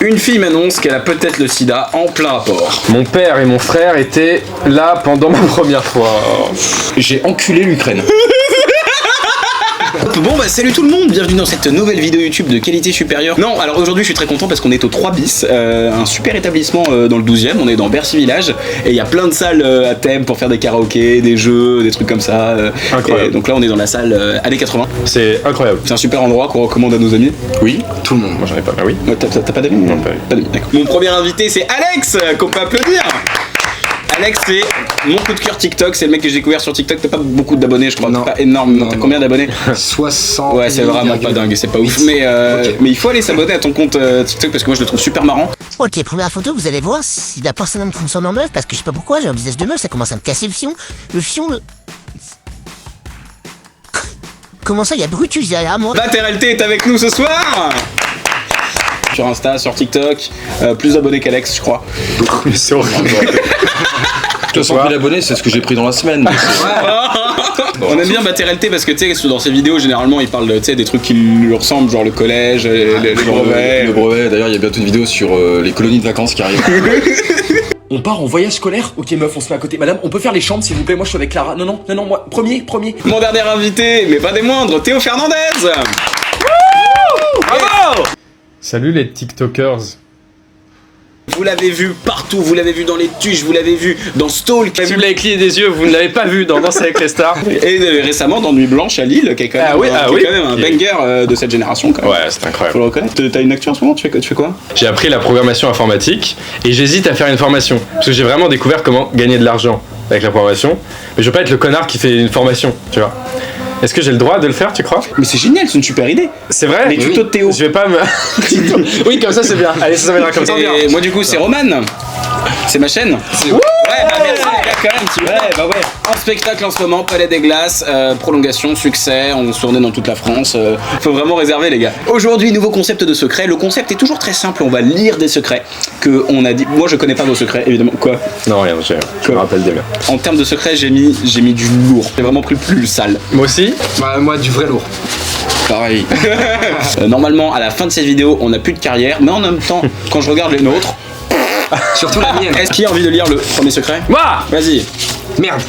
Une fille m'annonce qu'elle a peut-être le sida en plein rapport. Mon père et mon frère étaient là pendant ma première fois. J'ai enculé l'Ukraine. Bon bah salut tout le monde, bienvenue dans cette nouvelle vidéo YouTube de qualité supérieure. Non, alors aujourd'hui je suis très content parce qu'on est au 3 bis, un super établissement dans le 12e, on est dans Bercy Village et il y a plein de salles à thème pour faire des karaokés, des jeux, des trucs comme ça. Incroyable. Donc là on est dans la salle années 80. C'est incroyable. C'est un super endroit qu'on recommande à nos amis. Oui, tout le monde. Moi j'en ai pas. Ah oui. Ouais, t'as pas d'amis? Non, pas d'amis, d'accord. Mon premier invité c'est Alex, qu'on peut applaudir. Alex, c'est mon coup de cœur TikTok, c'est le mec que j'ai découvert sur TikTok. T'as pas beaucoup d'abonnés, je crois. Non. Pas énorme. Non, t'as combien d'abonnés? 60. Ouais, c'est vraiment pas dingue, c'est pas ouf. Mais il faut aller s'abonner à ton compte TikTok parce que moi je le trouve super marrant. Ok, première photo, vous allez voir si la personne me transforme en meuf, parce que je sais pas pourquoi, j'ai un visage de meuf, ça commence à me casser le fion. Le fion, Comment ça, il y a Brutus derrière moi? Lateralité est avec nous ce soir. Sur Insta, sur TikTok, plus d'abonnés qu'Alex, je crois. C'est horrible. 200 000 abonnés, c'est ce que j'ai pris dans la semaine. On aime bien Lateralité parce que tu sais, dans ses vidéos, généralement, il parle des trucs qui lui ressemblent, genre le collège, les brevets. Le brevet, d'ailleurs, il y a bientôt une vidéo sur les colonies de vacances qui arrivent. On part en voyage scolaire? Ok meuf, on se met à côté. Madame, on peut faire les chambres s'il vous plaît? Moi je suis avec Clara. Non, moi, premier. Mon dernier invité, mais pas des moindres, Théo Fernandez. Bravo! Salut les TikTokers. Vous l'avez vu partout, vous l'avez vu dans les tuches, vous l'avez vu dans Stalk. Si vous l'avez cligné des yeux, vous ne l'avez pas vu dans Danser avec les stars. Et récemment dans Nuit Blanche à Lille, qui est quand même, quand même un banger de cette génération. Quand même. Ouais, c'est incroyable. Faut le reconnaître. T'as une actu en ce moment, tu fais quoi? J'ai appris la programmation informatique et j'hésite à faire une formation. Parce que j'ai vraiment découvert comment gagner de l'argent avec la programmation. Mais je veux pas être le connard qui fait une formation, tu vois. Est-ce que j'ai le droit de le faire, tu crois? Mais c'est génial, c'est une super idée. C'est vrai? Les tutos de Théo. Je vais pas me... Oui, comme ça c'est bien. Allez, ça s'appellera comme ça. Et moi du coup c'est Roman. C'est ma chaîne. Ouais, bah merci les gars quand même. En spectacle en ce moment, Palais des Glaces, prolongation, succès, on se tournait dans toute la France. Faut vraiment réserver les gars. Aujourd'hui, nouveau concept de secret. Le concept est toujours très simple, on va lire des secrets que on a dit. Moi je connais pas vos secrets, évidemment. Quoi? Non, rien, je me rappelle des miens. En termes de secrets, j'ai mis du lourd. J'ai vraiment pris le plus sale. Moi aussi? Bah, moi du vrai lourd. Pareil. Normalement, à la fin de cette vidéo, on n'a plus de carrière, mais en même temps, quand je regarde les nôtres, Surtout la mienne. est-ce qu'il y a envie de lire le premier secret? Moi! Vas-y. Merde.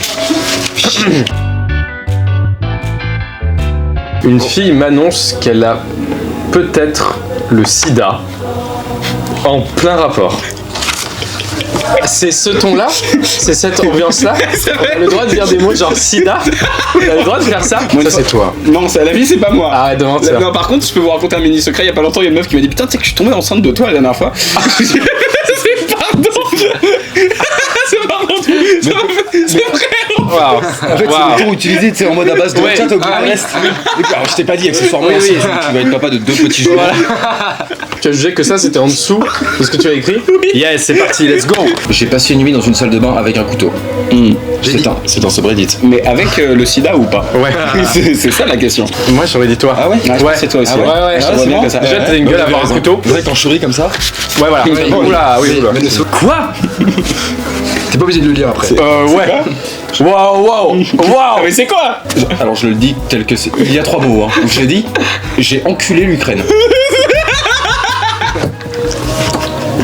Une fille m'annonce qu'elle a peut-être le sida en plein rapport. C'est ce ton-là? C'est cette ambiance-là? On a le droit de dire des mots genre sida? On a le droit de faire ça? Ça c'est toi. Non, c'est la vie, c'est pas moi. Arrête de mentir. Non, par contre, je peux vous raconter un mini secret. Il y a pas longtemps, il y a une meuf qui m'a dit putain, tu sais que je suis tombé enceinte de toi la dernière fois. C'est pardon. C'est pardon. C'est vrai. Waouh. En fait, c'est le ton utilisé, tu sais, en mode à base de tiens, t'as oublié le reste. Alors, je t'ai pas dit, accessoirement, Oui, oui. tu vas être papa de 2 petits jumeaux. Tu as jugé que ça c'était en dessous de ce que tu as écrit? Yes, c'est parti, let's go. J'ai passé une nuit dans une salle de bain avec un couteau. C'est dans ce Reddit. Mais avec le sida ou pas? Ouais. C'est ça la question. Moi j'aurais dit toi. Ah ouais? Ah, je pense que c'est toi aussi. Ah ouais, je te vois bien comme ça. Déjà t'as une gueule à avoir un couteau. Vous êtes en chourie comme ça? Ouais, voilà. Oula, oui, oula. Quoi? T'es pas obligé de le lire après. Ouais. Waouh. Ah, mais c'est quoi? Alors je le dis tel que c'est. Il y a 3 mots, hein. J'ai dit, j'ai enculé l'Ukraine.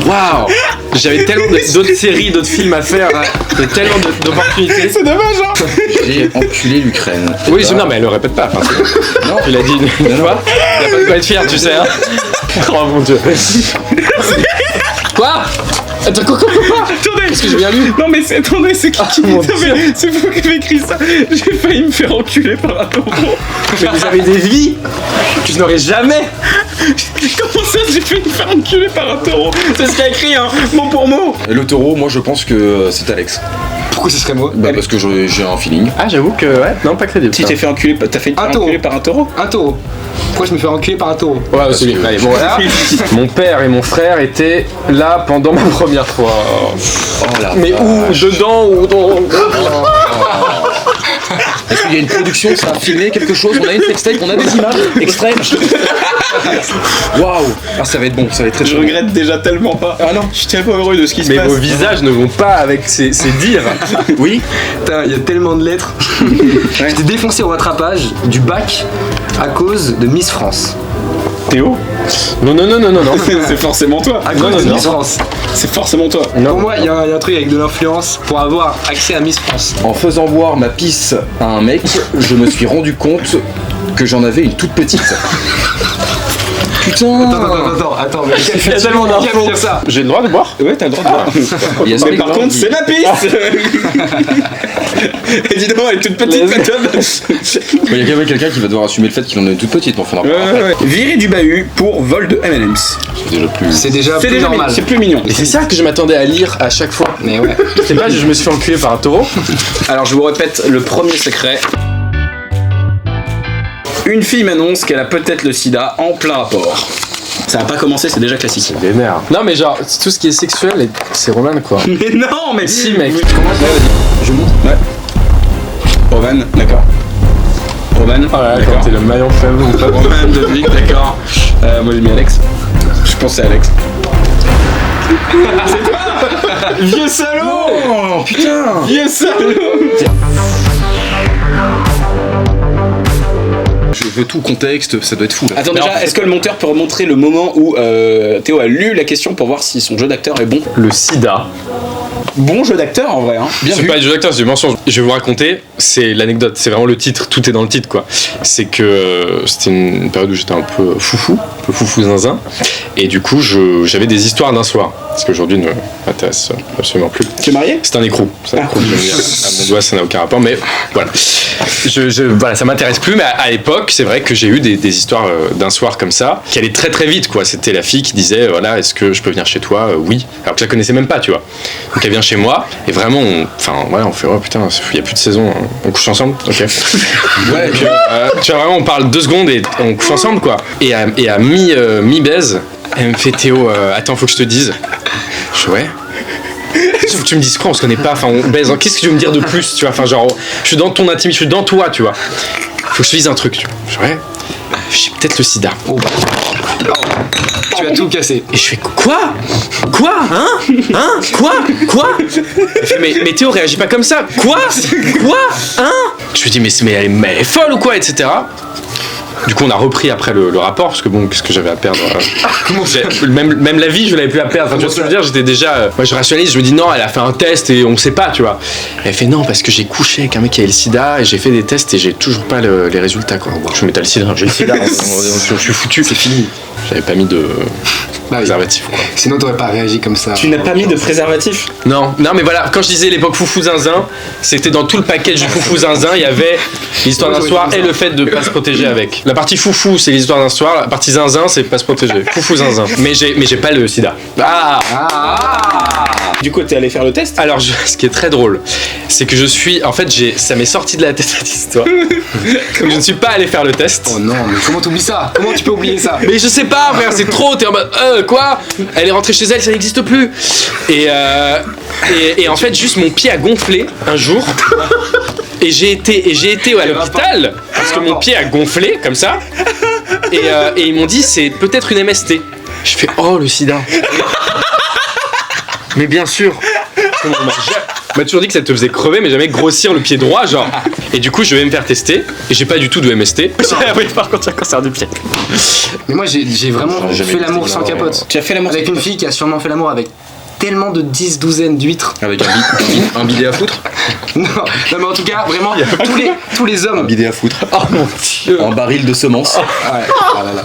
Waouh. J'avais tellement d'autres séries, d'autres films à faire. Il y a tellement d'opportunités. C'est dommage, hein. J'ai enculé l'Ukraine. Oui, non, mais elle le répète pas. Enfin, Non. il a dit une fois. Il a pas de quoi être fier, tu sais. Hein. Oh mon dieu. Quoi? Attends, quoi? Attendez, Est-ce que j'ai bien lu? Non mais attendez, c'est qui mon non, Dieu. mais c'est vous qui avez écrit ça. J'ai failli me faire enculer par un taureau. Mais vous avez des vies que je n'aurais jamais. Comment ça, j'ai failli me faire enculer par un taureau? C'est ce qu'il y a écrit, hein, mot pour mot. Et le taureau, moi je pense que c'est Alex. Pourquoi ce serait moi? Bah parce que j'ai un feeling. Ah, j'avoue que ouais, non, pas crédible. Si t'es fait enculer, t'as fait Un taureau. enculer par un taureau? Un taureau. Pourquoi je me fais enculer par un taureau? Ouais, c'est lui. Allez, bon, voilà. Mon père et mon frère étaient là pendant ma première fois. Oh la Mais où? Dedans ou dans... Est-ce qu'il y a une production, ça a filmé quelque chose? On a une sextape, on a des images extrêmes. Waouh. Ah ça va être bon, ça va être très Je chaud. regrette déjà tellement pas. Ah non. Je suis tellement heureux de ce qui se Mais passe. vos visages ne vont pas avec ces dires. Oui. Putain, il y a tellement de lettres. J'étais défoncé au rattrapage du bac à cause de Miss France. Théo? Non. C'est forcément toi. À cause Non, de non. Miss France. C'est forcément toi. Non. Pour moi, il y a un truc avec de l'influence pour avoir accès à Miss France. En faisant voir ma pisse à un mec, je me suis rendu compte que j'en avais une toute petite. Putain. Attends, mais Il y a tellement qui d'infos. va dire ça? J'ai le droit de boire? Ouais, t'as le droit de voir. Il y a ce Mais mec par là, contre, il- c'est ma piste. Évidemment, elle est toute petite, Let's ma teub. Il y a quand même quelqu'un qui va devoir assumer le fait qu'il en a une toute petite, mais enfin, on en parlera après. Viré du bahut pour vol de M&M's. C'est déjà plus. C'est déjà C'est plus déjà normal. c'est plus mignon. Et c'est ça que je m'attendais à lire à chaque fois. Mais ouais. C'est pas, je me suis fait enculer par un taureau. Alors je vous répète le premier secret. Une fille m'annonce qu'elle a peut-être le sida en plein rapport. Ça va pas commencer, c'est déjà classique. Vénère. Non, mais genre, tout ce qui est sexuel, c'est Roman, quoi. Mais non, mais Si, mec. Je monte. Ouais. Roman, d'accord. Roman, Oh là là, d'accord. quand t'es le maillon faible ou pas. Roman, Dominique, d'accord. Moi j'ai mis Alex. Je pensais à Alex. C'est toi. Vieux salaud. Oh putain. Vieux salaud. Je veux tout contexte, ça doit être fou là. Attends, déjà, est-ce que le monteur peut remontrer le moment où Théo a lu la question pour voir si son jeu d'acteur est bon? Le sida. Bon jeu d'acteur en vrai, hein. Bien C'est vu. pas du jeu d'acteur, c'est du mensonge. Je vais vous raconter, c'est l'anecdote, c'est vraiment le titre, tout est dans le titre quoi. C'est que c'était une période où j'étais un peu foufou zinzin, et du coup j'avais des histoires d'un soir, ce qui aujourd'hui ne m'intéresse absolument plus. Tu es marié? C'est un écrou, c'est un écrou que j'aime bien. À mon doigt ça n'a aucun rapport, mais voilà. Voilà, ça m'intéresse plus, mais à l'époque c'est vrai que j'ai eu des histoires d'un soir comme ça, qui allaient très très vite quoi. C'était la fille qui disait voilà, est-ce que je peux venir chez toi? Oui. Alors que je la connaissais même pas, tu vois. Donc elle vient chez moi, et vraiment, on fait oh putain, il y a plus de saison, on couche ensemble, ok. Ouais, et puis, tu vois, vraiment, on parle 2 secondes et on couche ensemble quoi. Et à mi-baise, elle me fait Théo, attends, faut que je te dise. Je fais ouais. Tu me dis quoi, on se connaît pas, enfin on baise, qu'est-ce que tu veux me dire de plus, tu vois, enfin genre, je suis dans ton intimité, je suis dans toi, tu vois. Faut que je te dise un truc, tu vois. Je fais ouais, j'ai peut-être le sida. Tu as tout cassé. Et je fais quoi? Quoi? Quoi? Elle fait mais Théo réagit pas comme ça. Quoi? Je lui dis mais elle est folle ou quoi, etc. Du coup on a repris après le rapport parce que bon, qu'est-ce que j'avais à perdre même la vie je l'avais plus à perdre. Enfin, tu vois ce que je veux dire, j'étais déjà moi je rationalise, je me dis non, elle a fait un test et on sait pas, tu vois. Et elle fait non parce que j'ai couché avec un mec qui avait le sida et j'ai fait des tests et j'ai toujours pas les résultats quoi. Je me mets le sida, j'ai le sida, je suis foutu, c'est fini. J'avais pas mis de préservatif quoi. Sinon t'aurais pas réagi comme ça. Tu n'as pas mis de préservatif? Non, mais voilà, quand je disais l'époque foufou zinzin, c'était dans tout le package du foufou zinzin, il y avait l'histoire d'un soir et le fait de pas se protéger avec. La partie foufou, c'est l'histoire d'un soir, la partie zinzin, c'est pas se protéger. Foufou zinzin. Mais j'ai pas le sida. Du coup, t'es allé faire le test? Alors, ce qui est très drôle, c'est que ça m'est sorti de la tête cette histoire. Comme je ne suis pas allé faire le test. Oh non, mais comment t'oublies ça? Comment tu peux oublier ça? Mais je sais pas, frère, c'est trop. T'es en mode, quoi? Elle est rentrée chez elle, ça n'existe plus. Et en fait, juste mon pied a gonflé un jour. Et j'ai été à l'hôpital parce que mon pied a gonflé comme ça. Et ils m'ont dit, c'est peut-être une MST. Je fais, oh, le sida. Mais bien sûr. On m'a toujours dit que ça te faisait crever, mais jamais grossir le pied droit, genre. Et du coup, je vais me faire tester. Et j'ai pas du tout de MST. Oui, par contre, j'ai un cancer du pied. Mais moi j'ai vraiment jamais fait l'amour été sans là, capote. Tu as fait l'amour Avec une fille qui a sûrement fait l'amour avec tellement de 10-12 d'huîtres. Avec un bidet à foutre. Non, mais en tout cas, vraiment, tous les Un hommes. bidet à foutre. Oh mon dieu. Un baril de semences. Ouais, ah là là.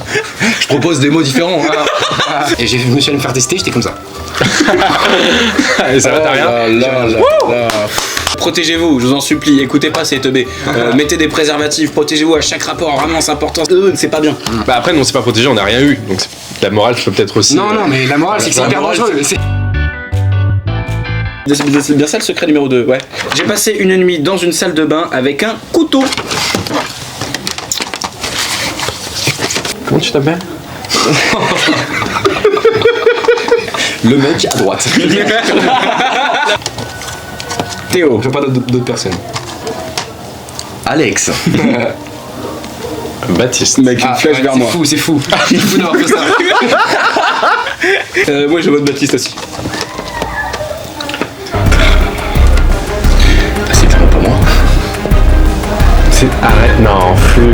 Je propose des mots différents. Hein. Et je me suis allé me faire tester, j'étais comme ça. Et ça va, t'as rien? Protégez-vous, je vous en supplie, écoutez pas ces teubés. Mettez des préservatifs, protégez-vous à chaque rapport, vraiment c'est important. C'est pas bien. Bah après, nous on s'est pas protégé, on a rien eu. Donc la morale, je peux peut-être aussi. Non, mais la morale, c'est que c'est La hyper morale, dangereux. C'est bien ça le secret numéro 2, ouais. J'ai passé une nuit dans une salle de bain avec un couteau. Comment tu t'appelles? Le mec à droite. Théo. Je vois pas d'autres personnes. Alex. Baptiste. Mec, une flèche vers moi. C'est fou. C'est fou d'avoir fait ça. Moi je vote Baptiste aussi. C'est clairement pas moi. Arrête, non, flou.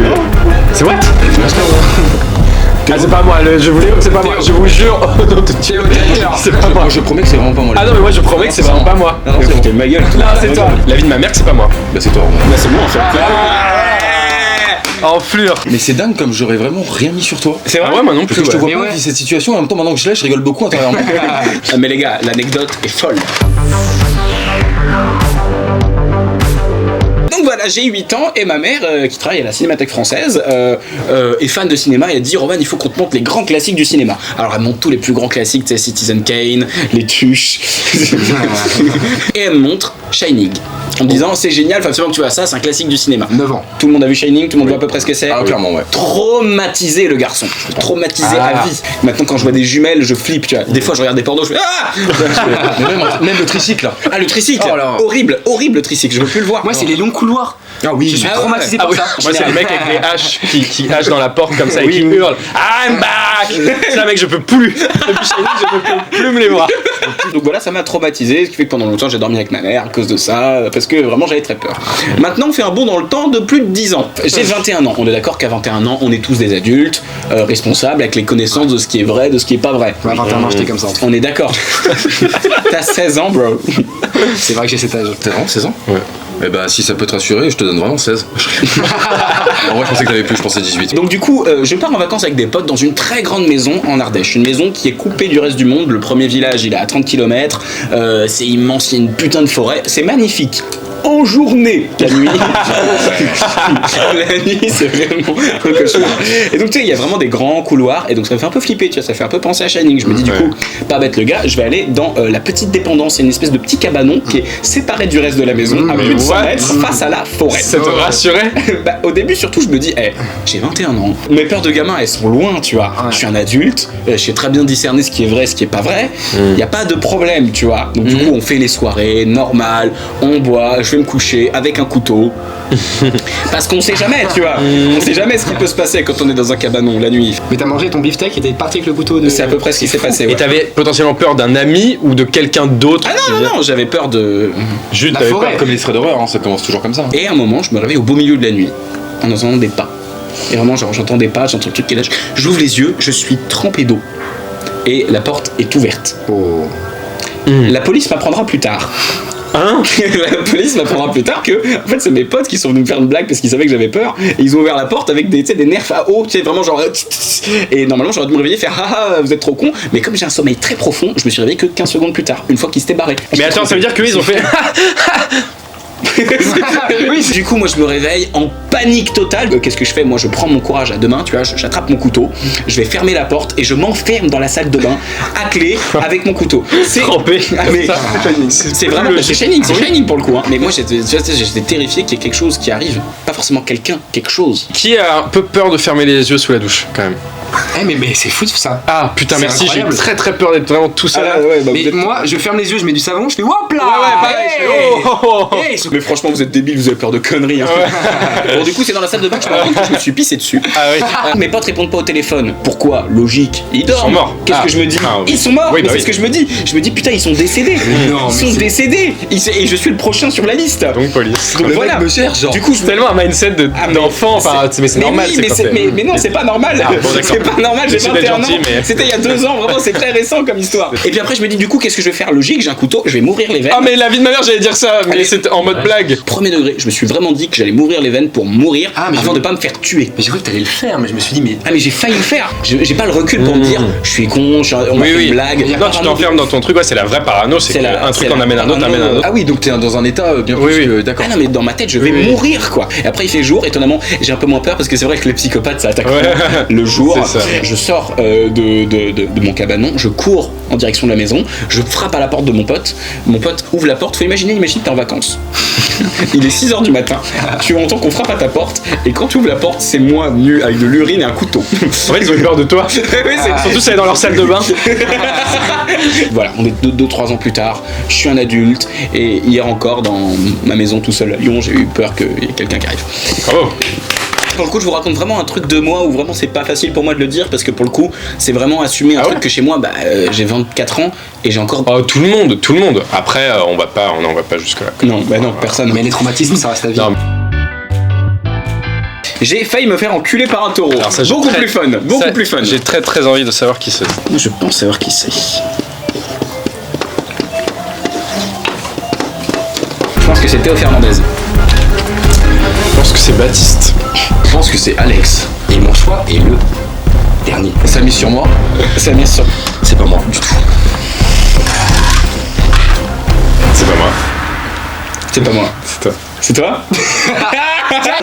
C'est what? Ah, c'est pas moi, c'est pas moi, je vous jure. C'est pas moi. Moi je promets que c'est vraiment pas moi. Ah non, mais moi je promets que c'est vraiment pas moi. Non, c'est bon. Ma gueule. Non, c'est toi. La vie de ma mère, c'est pas moi. Bah c'est toi. Bah, c'est moi en fait. Enflure. Mais c'est dingue comme j'aurais vraiment rien mis sur toi. C'est vrai, moi non plus. Parce que je te vois Mais pas ouais. vivre cette situation et en même temps maintenant que je l'ai, je rigole beaucoup intérieurement. Ah, mais les gars, l'anecdote est folle. Donc voilà, j'ai 8 ans et ma mère, qui travaille à la Cinémathèque française, est fan de cinéma et elle dit Roman, il faut qu'on te montre les grands classiques du cinéma. Alors elle montre tous les plus grands classiques, tu sais, Citizen Kane, Les Tuches. Et elle me montre Shining. En me disant c'est génial, faut absolument que tu vois ça, c'est un classique du cinéma. 9 ans. Tout le monde a vu Shining, tout le monde voit à peu près ce que c'est. Ah clairement ouais. Traumatisé le garçon, traumatisé à vie. Maintenant quand je vois des jumelles, je flippe, tu vois. Des fois je regarde des pornos, je fais ah. Mais même le tricycle là. Ah le tricycle, Oh là. horrible le tricycle, je veux plus le voir. Moi, c'est les longs couloirs. Ah oui. Je suis Ah ouais. traumatisé Ah par oui. ça. Moi c'est les mecs avec les haches qui hachent dans la porte comme ça et qui hurlent I'm back. Ça mec je peux plus. Depuis Shining je peux plus me les voir. Donc voilà, ça m'a traumatisé, ce qui fait que pendant longtemps j'ai dormi avec ma mère à cause de ça, parce que vraiment j'avais très peur. Maintenant on fait un bond dans le temps de plus de 10 ans. J'ai 21 ans, on est d'accord qu'à 21 ans on est tous des adultes, responsables, avec les connaissances de ce qui est vrai, de ce qui est pas vrai. Ouais, 21 ans, j'étais comme ça. On est d'accord. T'as 16 ans bro. C'est vrai que j'ai cet âge. T'as vraiment 16 ans? Ouais. Eh bah si ça peut te rassurer, je te donne vraiment 16. En vrai je pensais que t'avais plus, je pensais 18. Donc du coup, je pars en vacances avec des potes dans une très grande maison en Ardèche. Une maison qui est coupée du reste du monde. Le premier village, il est à 30 km. C'est immense, il y a une putain de forêt. C'est magnifique. En journée, la nuit. La nuit, c'est vraiment un cauchemar. Et donc, tu sais, il y a vraiment des grands couloirs. Et donc, ça me fait un peu flipper, tu vois. Ça fait un peu penser à Shining. Je me dis, du coup, pas bête le gars, je vais aller dans la petite dépendance. C'est une espèce de petit cabanon qui est séparé du reste de la maison, à plus de 100 mètres, face à la forêt. Ça te rassurait? Bah, au début, surtout, je me dis, j'ai 21 ans. Mes peurs de gamin, elles sont loin, tu vois. Je suis un adulte, je sais très bien discerner ce qui est vrai, ce qui est pas vrai. Il y a pas de problème, tu vois. Donc, du coup, on fait les soirées normales, on boit, je vais me coucher avec un couteau. Parce qu'on sait jamais, tu vois. On sait jamais ce qui peut se passer quand on est dans un cabanon la nuit. Mais t'as mangé ton beefsteak et t'es parti avec le couteau de. C'est à peu près ce qui s'est passé. Et Ouais. t'avais potentiellement peur d'un ami ou de quelqu'un d'autre? Ah non, j'avais peur de. Juste La t'avais forêt. peur. Comme les traits d'horreur, hein, ça commence toujours comme ça. Et à un moment, je me réveille au beau milieu de la nuit, en entendant des pas. Et vraiment, genre, j'entends des pas, j'entends le truc qui lâche. J'ouvre les yeux, je suis trempé d'eau. Et la porte est ouverte. Oh. La police m'apprendra plus tard. Hein? La police m'apprendra plus tard que, en fait, c'est mes potes qui sont venus me faire une blague parce qu'ils savaient que j'avais peur. Et ils ont ouvert la porte avec des, tu sais, des nerfs à eau, tu sais, vraiment genre. Et normalement, j'aurais dû me réveiller et faire ah, vous êtes trop con. Mais comme j'ai un sommeil très profond, je me suis réveillé que 15 secondes plus tard, une fois qu'ils s'étaient barrés. Mais attends, ça veut dire qu'eux ils ont fait. Oui, du coup, moi je me réveille en panique totale. Qu'est-ce que je fais? Moi je prends mon courage à deux mains, tu vois, j'attrape mon couteau, je vais fermer la porte et je m'enferme dans la salle de bain à clé avec mon couteau. C'est Trempé. Ah, mais Ça. c'est vraiment c'est Shining pour le coup. Hein. Mais moi j'étais terrifié qu'il y ait quelque chose qui arrive, pas forcément quelqu'un, quelque chose. Qui a un peu peur de fermer les yeux sous la douche quand même? Eh, mais c'est fou ça. Ah putain, C'est merci, j'ai incroyable. très très peur d'être vraiment tout seul. Mais moi, je ferme les yeux, je mets du savon, je fais hop là. pareil, je fais, Hey oh, oh, oh. Hey, Mais franchement, vous êtes débiles, vous avez peur de conneries. Hein. Bon, du coup, c'est dans la salle de bain que je me rends compte que je me suis pissé dessus. Ah oui. Mes potes répondent pas au téléphone. Pourquoi? Logique. Ils dorment. sont morts. Qu'est-ce Ah. que je me dis? Ah, oui. Ils sont morts. Oui, Mais bah c'est oui. ce que je me dis. Je me dis putain, ils sont décédés. non, Ils mais sont c'est- décédés. Et je suis le prochain sur la liste. Donc police. Donc Le voilà. mec me cherche, genre. Du coup, C'est tellement un mindset d'enfant, enfin, mais c'est normal. Oui, c'est mais, pas c'est- fait. mais non, c'est pas normal. Ah, bon, d'accord. C'est pas normal, j'ai J'essaie d'être 21 ans. gentil, mais- C'était il y a 2 ans, vraiment, c'est très récent comme histoire. Et puis après, je me dis, du coup, qu'est-ce que je vais faire? Logique, j'ai un couteau, je vais m'ouvrir les veines. Ah mais la vie de ma mère, j'allais dire ça, mais Allez. c'était en mode blague. Premier degré, je me suis vraiment dit que j'allais m'ouvrir les veines pour mourir Ah, mais avant je- de pas me faire tuer. Mais j'ai cru que t'allais le faire, mais je me suis dit, mais. Ah mais j'ai failli le faire. J'ai pas le recul pour me dire je suis con, on m'a fait une blague. Non, tu t'enfermes dans ton truc, ouais, c'est la vraie parano, c'est qu'un truc en amène un autre, amène un autre. Ah oui, donc t'es dans un état bien plus Oui, que. D'accord. Ah non mais dans ma tête je vais mourir quoi. Et après il fait jour, étonnamment j'ai un peu moins peur parce que c'est vrai que les psychopathes ça attaque Ouais. le jour. C'est ça. Je sors de mon cabanon, je cours en direction de la maison, je frappe à la porte de mon pote ouvre la porte, faut imagine t'es en vacances. Il est 6h du matin, tu entends qu'on frappe à ta porte et quand tu ouvres la porte c'est moi nu avec de l'urine et un couteau. En fait, ils ont eu peur de toi. Oui, c'est- Surtout, ça est dans leur salle de bain. Voilà, on est 2-3 ans plus tard, je suis un adulte et hier encore dans ma maison tout seul à Lyon, j'ai eu peur qu'il y ait quelqu'un qui arrive. Bravo. Pour le coup, je vous raconte vraiment un truc de moi où vraiment c'est pas facile pour moi de le dire parce que pour le coup, c'est vraiment assumer un Ah truc ouais que chez moi, j'ai 24 ans et j'ai encore. Oh, tout le monde. Après, on va pas jusque là. Non, bah non, personne. Mais les traumatismes, ça reste à vie. Non. J'ai failli me faire enculer par un taureau. Alors ça, j'ai beaucoup très- plus fun, beaucoup ça, plus fun. J'ai très envie de savoir qui c'est. Moi, je pense savoir qui c'est. Je pense que c'est Théo Fernandez. Je pense que c'est Baptiste. Je pense que c'est Alex. Et mon choix est le dernier. Ça mise sur moi. Ça mise sur. C'est pas moi du tout. C'est pas moi. C'est pas moi. C'est toi. C'est toi?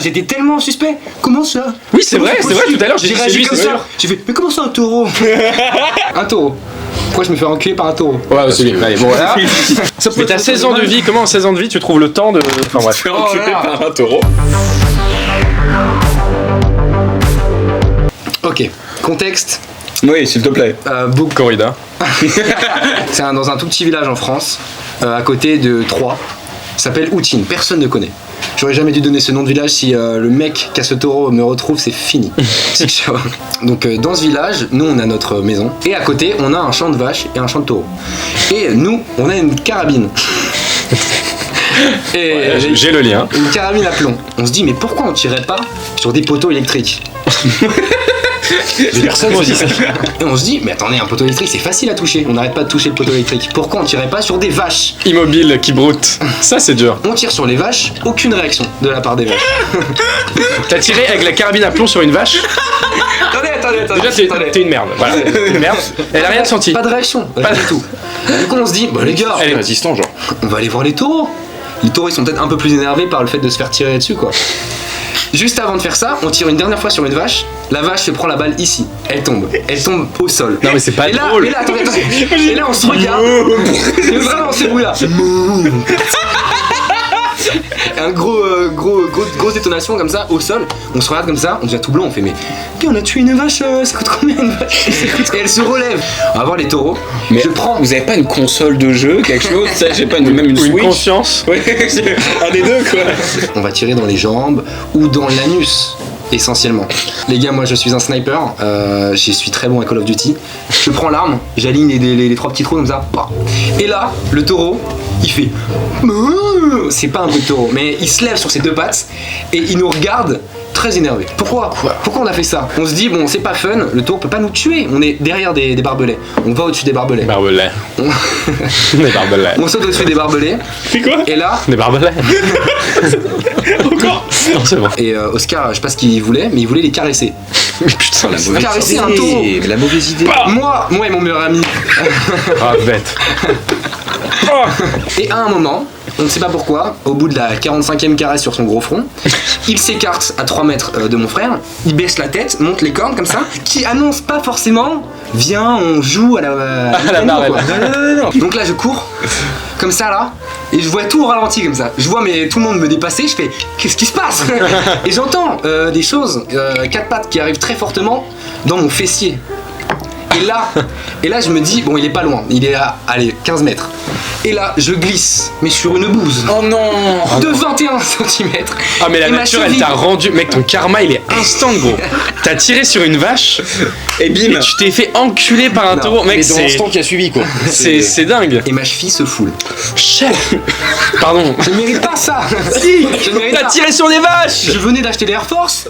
J'étais tellement suspect. Comment ça? Oui, c'est vrai, tout à l'heure j'ai dit c'est réagi lui, comme c'est ça. sûr. J'ai fait, mais comment ça un taureau? Un taureau. Pourquoi je me fais enculer par un taureau? Ouais, c'est lui. Allez, bon voilà. Mais t'as 16 ans de vie, comment en 16 ans de vie tu trouves le temps de. Enfin bref. Faire enculer là. par un taureau. Ok, contexte. Oui, s'il te plaît. Beaucoup. Corrida. C'est dans un tout petit village en France, à côté de Troyes. Ça s'appelle Outine, personne ne connaît. J'aurais jamais dû donner ce nom de village. Si le mec qui a ce taureau me retrouve, c'est fini. C'est chaud. Donc dans ce village, nous on a notre maison et à côté on a un champ de vaches et un champ de taureaux. Et nous on a une carabine. Et J'ai le lien. une carabine à plomb. On se dit mais pourquoi on tirait pas sur des poteaux électriques? Des personnes aussi. Et on se dit mais attendez, un poteau électrique c'est facile à toucher. On n'arrête pas de toucher le poteau électrique. Pourquoi on tirait pas sur des vaches? Immobile qui broute. Ça c'est dur. On tire sur les vaches, aucune réaction de la part des vaches. T'as tiré avec la carabine à plomb sur une vache. Attendez. Déjà t'es une merde. Voilà. T'es une merde. Elle a rien senti. Pas de réaction, pas du tout. Du coup on se dit, bah les gars, Elle est résistant, genre. on va aller voir les taureaux. Les taureaux ils sont peut-être un peu plus énervés par le fait de se faire tirer dessus quoi. Juste avant de faire ça, on tire une dernière fois sur une vache. La vache se prend la balle ici. Elle tombe au sol. Non mais c'est pas Et là, drôle. et là, attendez. Et là on se regarde. C'est vraiment ces bruits là. Un grosse détonation comme ça au sol. On se regarde comme ça, on devient tout blanc, on fait mais on a tué une vache, ça coûte combien une vache? Et elle se relève. On va voir les taureaux. Mais Je prends. Vous avez pas une console de jeu, quelque chose? Ça, j'ai pas même une Ou une Switch. conscience. Ouais, c'est un des deux quoi. On va tirer dans les jambes ou dans l'anus. Essentiellement. Les gars, moi je suis un sniper, je suis très bon à Call of Duty. Je prends l'arme, j'aligne les trois petits trous comme ça. Et là, le taureau, il fait. C'est pas un bruit de taureau, mais il se lève sur ses deux pattes et il nous regarde très énervé. Pourquoi on a fait ça? On se dit, bon, c'est pas fun, le taureau peut pas nous tuer, on est derrière des barbelés. On va au-dessus des barbelés. Barbelets. Des barbelets. On saute au-dessus des barbelés. C'est quoi? Et là, Des barbelets. Encore? Non c'est bon. et Oscar, je sais pas ce qu'il voulait, mais il voulait les caresser. Putain la mauvaise. Caresser un taureau. La mauvaise idée. Moi et mon meilleur ami. Ah bête. Et à un moment, on ne sait pas pourquoi, au bout de la 45e caresse sur son gros front, il s'écarte à 3 mètres de mon frère, il baisse la tête, monte les cornes comme ça, qui annonce pas forcément viens, on joue à la la piano, marelle. quoi. Non. Donc là, je cours, comme ça là, et je vois tout au ralenti comme ça. Je vois tout le monde me dépasser, je fais qu'est-ce qui se passe? Et j'entends des choses, 4 pattes qui arrivent très fortement dans mon fessier. Et là, je me dis, bon, il est pas loin, il est à, allez, 15 mètres. Et là, je glisse, mais sur une bouse. Oh non! De 21 cm. Ah mais la nature elle t'a rendu. Mec ton karma il est instant gros. T'as tiré sur une vache Et bim! et tu t'es fait enculer par un Non, taureau. Mec Mais dans c'est. l'instant qui a suivi, quoi. C'est dingue. Et ma cheville se foule. Chef. Pardon. Je ne mérite pas ça. Si. Je ne mérite T'as pas. tiré sur des vaches. Je venais d'acheter des Air Force.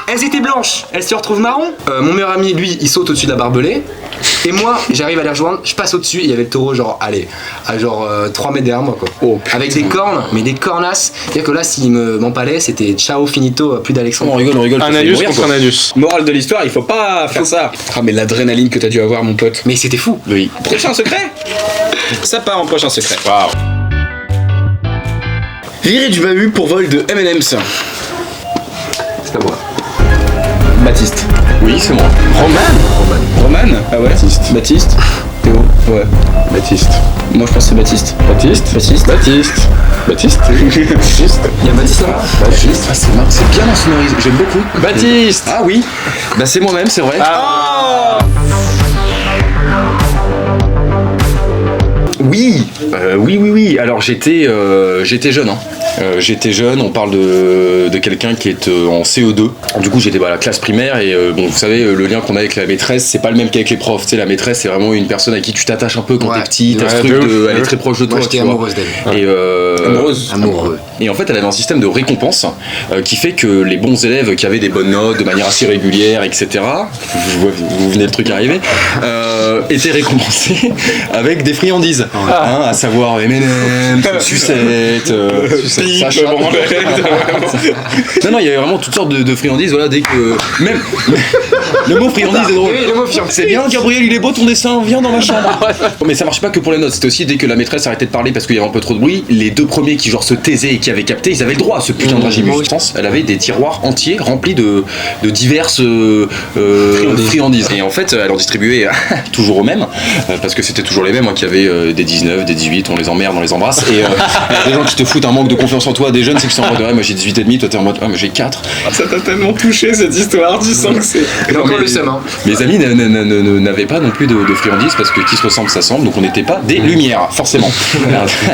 Elles étaient blanches, elles se retrouvent marron. Mon meilleur ami, lui, il saute au-dessus de la barbelée. Et moi, j'arrive à les rejoindre, je passe au-dessus, et il y avait le taureau, genre, allez, à genre 3 mètres derrière moi, quoi. Oh, putain. Avec des cornes, mais des cornasses. C'est-à-dire que là, s'il m'empalait, c'était ciao finito, plus d'Alexandre. On rigole. Un faut anus mourir, contre quoi. un anus. Morale de l'histoire, il faut pas faire ça. Ah mais l'adrénaline que t'as dû avoir mon pote. Mais c'était fou. Oui. Prochain secret? Ça part en prochain secret. Waouh. Viré du bahut pour vol de M&M's. C'est à moi. Baptiste. Oui, c'est moi. Roman? Ah ouais? Baptiste. Théo? Ouais. Baptiste. Moi je pense que c'est Baptiste. Baptiste. Baptiste. Baptiste. Baptiste. Il y a Baptiste là. Baptiste. Ah, c'est marrant. C'est bien insonorisé. J'aime beaucoup. Baptiste. Ah oui. Bah c'est moi-même, c'est vrai. Ah. Oui. Oui. Alors j'étais jeune, hein. J'étais jeune, on parle de quelqu'un qui est en CE2. Du coup, j'étais à la classe primaire et bon, vous savez, le lien qu'on a avec la maîtresse, c'est pas le même qu'avec les profs. Tu sais, la maîtresse, c'est vraiment une personne à qui tu t'attaches un peu quand t'es petit. T'as ce truc elle est très proche de toi. Moi, j'étais amoureuse d'elle. Et Amoureux. Et en fait, elle avait un système de récompense qui fait que les bons élèves qui avaient des bonnes notes de manière assez régulière, etc. Vous venez le truc arriver, étaient récompensés avec des friandises, à savoir M&M, sucettes, Sacha. Non, il y avait vraiment toutes sortes de friandises. Voilà, dès que même le mot friandise est drôle. Oui, le mot friandise. C'est bien, Gabriel, il est beau ton dessin, viens dans ma chambre. Mais ça marchait pas que pour les notes, c'était aussi dès que la maîtresse arrêtait de parler parce qu'il y avait un peu trop de bruit, les deux premiers qui genre se taisaient et qui avaient capté, ils avaient le droit à ce putain de régime. Elle avait des tiroirs entiers remplis de diverses friandises. Et en fait, elle en distribuait toujours aux mêmes, parce que c'était toujours les mêmes, qui avaient des 19, des 18, on les emmerde, on les embrasse. Et des gens qui te foutent un manque de confiance en toi, des jeunes, c'est qu'ils sont en mode, ouais, moi j'ai 18 et demi, toi t'es en mode, ouais, moi j'ai 4. Ça t'a tellement touché cette histoire, tu sens que c'est. Et encore le seum, hein. Mes amis n'avaient pas non plus de friandises parce que qui se ressemble s'assemble, donc on n'était pas des lumières, forcément.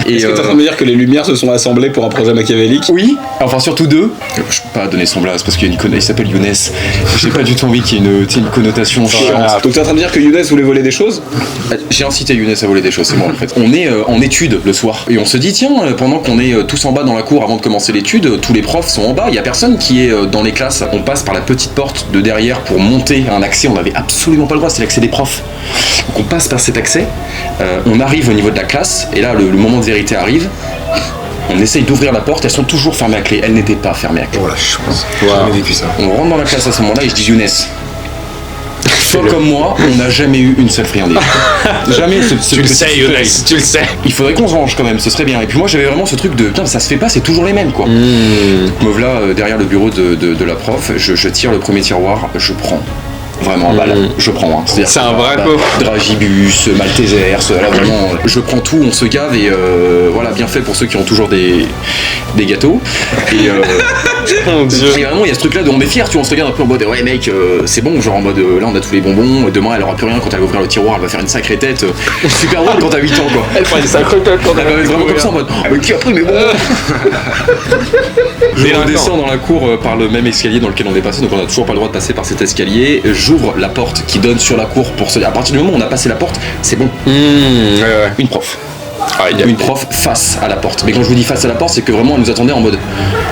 Et est-ce que t'es en train de me dire que les lumières se sont assemblées pour un projet machiavélique? Oui, enfin surtout deux. Je peux pas donner son blase parce qu'il y a il s'appelle Younes. J'ai pas du tout envie qu'il y ait une connotation chiante. Donc t'es en train de dire que Younes voulait voler des choses? J'ai incité Younes à voler des choses, c'est moi en fait. On est en études le soir et on se dit tiens, pendant qu'on est tous en bas dans la cour avant de commencer l'étude, tous les profs sont en bas, il y a personne qui est dans les classes. On passe par la petite porte de derrière pour monter un accès, on n'avait absolument pas le droit, c'est l'accès des profs. Donc on passe par cet accès, on arrive au niveau de la classe et là le moment de vérité arrive. On essaye d'ouvrir la porte, elles sont toujours fermées à clé. Elles n'étaient pas fermées à clé. Oh la chance, j'ai jamais vécu ça. On rentre dans la classe à ce moment-là et je dis Younes, toi comme moi, on n'a jamais eu une seule friandise. Jamais Tu le sais, Younes, tu le sais. Il faudrait qu'on se range quand même, ce serait bien. Et puis moi j'avais vraiment ce truc de putain, ça se fait pas, c'est toujours les mêmes quoi. Me voilà derrière le bureau de la prof, je tire le premier tiroir, je prends. Vraiment, balle, je prends. Hein. C'est un vrai coup. Dragibus, Maltesers, là vraiment, je prends tout, on se gave et voilà, bien fait pour ceux qui ont toujours des gâteaux. Et, Mon Dieu. et vraiment, il y a ce truc là de on est fiers, tu vois, on se regarde un peu en mode ouais mec, c'est bon, genre en mode là on a tous les bonbons, demain elle aura plus rien quand elle va ouvrir le tiroir, elle va faire une sacrée tête. Super drôle quand t'as 8 ans quoi. Elle prend une sacrée tête quand Elle va être vraiment comme ça en mode mais qui a pris mes bonbons. Je redescends dans la cour par le même escalier dans lequel on est passé, donc on a toujours pas le droit de passer par cet escalier. J'ouvre la porte qui donne sur la cour pour se dire à partir du moment où on a passé la porte, c'est bon. Une prof. Une prof face à la porte. Mais quand je vous dis face à la porte, c'est que vraiment elle nous attendait en mode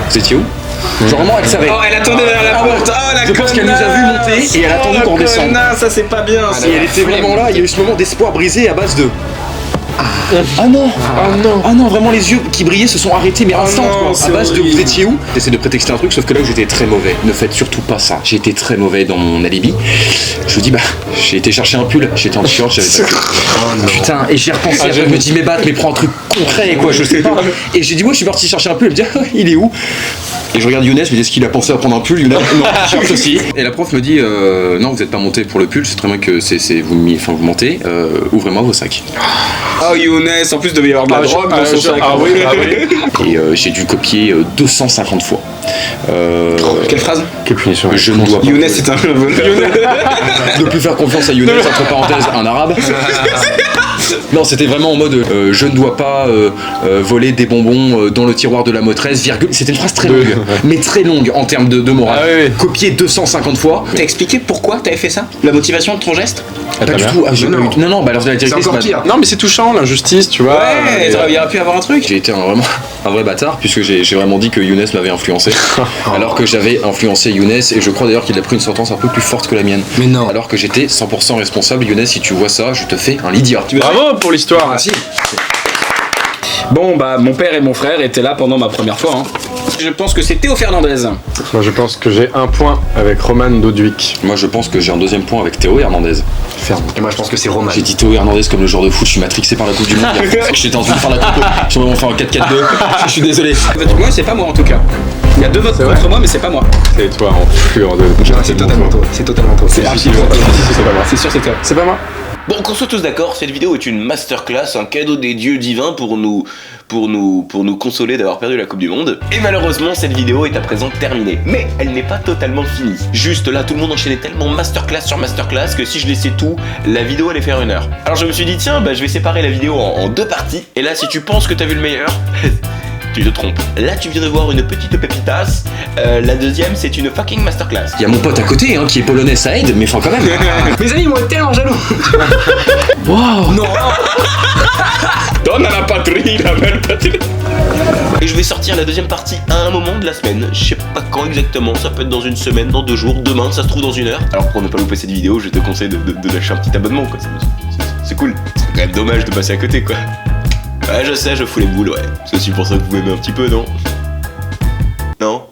vous étiez où? Genre vraiment elle savait. Oh, elle attendait derrière la porte. Oh la Je pense qu'elle nous a vu monter et elle a attendu qu'on redescende. Ça c'est pas bien. Et elle était vraiment là, il y a eu ce moment d'espoir brisé à base de ah non, ah non, vraiment les yeux qui brillaient se sont arrêtés mais instant quoi. À base de vous étiez où? J'essaie de prétexter un truc sauf que là où j'étais très mauvais. Ne faites surtout pas ça. J'ai été très mauvais dans mon alibi. Je vous dis bah j'ai été chercher un pull, j'étais en t-shirt, j'avais pas. Putain, et j'ai repensé, je me dis mais prends un truc concret quoi, je sais pas. Et j'ai dit ouais je suis parti chercher un pull, elle me dit ah, il est où? Et je regarde Younes, je me dis est-ce qu'il a pensé à prendre un pull? Younes, non, cherche aussi. Et la prof me dit non vous êtes pas monté pour le pull, c'est très bien que vous montez, ouvrez-moi vos sacs. Oh Younes, en plus devait y avoir de la drogue dans son sac. Ah oui. Et j'ai dû copier 250 fois. Quelle phrase? Quelle punition. Je ne dois pas. Younes c'est un voleur. Ne plus faire confiance à Younes, entre parenthèses, un arabe. Non, c'était vraiment en mode je ne dois pas voler des bonbons dans le tiroir de la maîtresse, virgule. C'était une phrase très longue, mais très longue en termes de morale. Ah oui. Copié 250 fois. T'as expliqué pourquoi t'avais fait ça? La motivation de ton geste? Pas du tout. Ah, non, bah alors la directrice encore pire. Non mais c'est touchant, l'injustice, tu vois. Ouais, il aurait pu avoir un truc. J'ai été vraiment un vrai bâtard puisque j'ai vraiment dit que Younes m'avait influencé alors que j'avais influencé Younes et je crois d'ailleurs qu'il a pris une sentence un peu plus forte que la mienne. Mais non. Alors que j'étais 100% responsable. Younes, si tu vois ça, je te fais un Lydia. Bravo pour l'histoire. Merci. Bon bah mon père et mon frère étaient là pendant ma première fois. Hein. Je pense que c'est Théo Fernandez. Moi je pense que j'ai un point avec Roman Dodwick. Moi je pense que j'ai un deuxième point avec Théo Hernandez. Ferme. Et moi je pense que c'est Roman. J'ai dit Théo Hernandez comme le joueur de foot, je suis matrixé par la Coupe du Monde. J'étais en train de faire la coupe, je suis vraiment fait un 4-4-2, je suis désolé. Moi c'est pas moi en tout cas. Il y a deux votes contre moi mais c'est pas moi. C'est toi en fluor de. C'est totalement toi. C'est totalement toi. C'est archi toi. C'est pas moi. C'est sûr c'est toi. C'est pas moi. Bon, qu'on soit tous d'accord, cette vidéo est une masterclass, un cadeau des dieux divins pour nous consoler d'avoir perdu la Coupe du Monde. Et malheureusement, cette vidéo est à présent terminée. Mais elle n'est pas totalement finie. Juste là, tout le monde enchaînait tellement masterclass sur masterclass que si je laissais tout, la vidéo allait faire 1 heure. Alors je me suis dit, tiens, bah je vais séparer la vidéo en 2 parties. Et là, si tu penses que t'as vu le meilleur, Tu te trompes. Là, tu viens de voir une petite pépitas. La deuxième, c'est une fucking masterclass. Il y a mon pote à côté hein, qui est polonais, ça aide, mais enfin quand même. Mes amis vont être tellement jaloux. Wow. Non. Donne à la patrie, la belle patrie. Et je vais sortir la deuxième partie à un moment de la semaine. Je sais pas quand exactement, ça peut être dans une semaine, dans 2 jours, demain, ça se trouve dans 1 heure. Alors pour ne pas louper cette vidéo, je te conseille de lâcher un petit abonnement quoi. C'est cool. C'est quand même dommage de passer à côté quoi. Ouais je sais, je fous les boules ouais. C'est aussi pour ça que vous m'aimez un petit peu non? Non?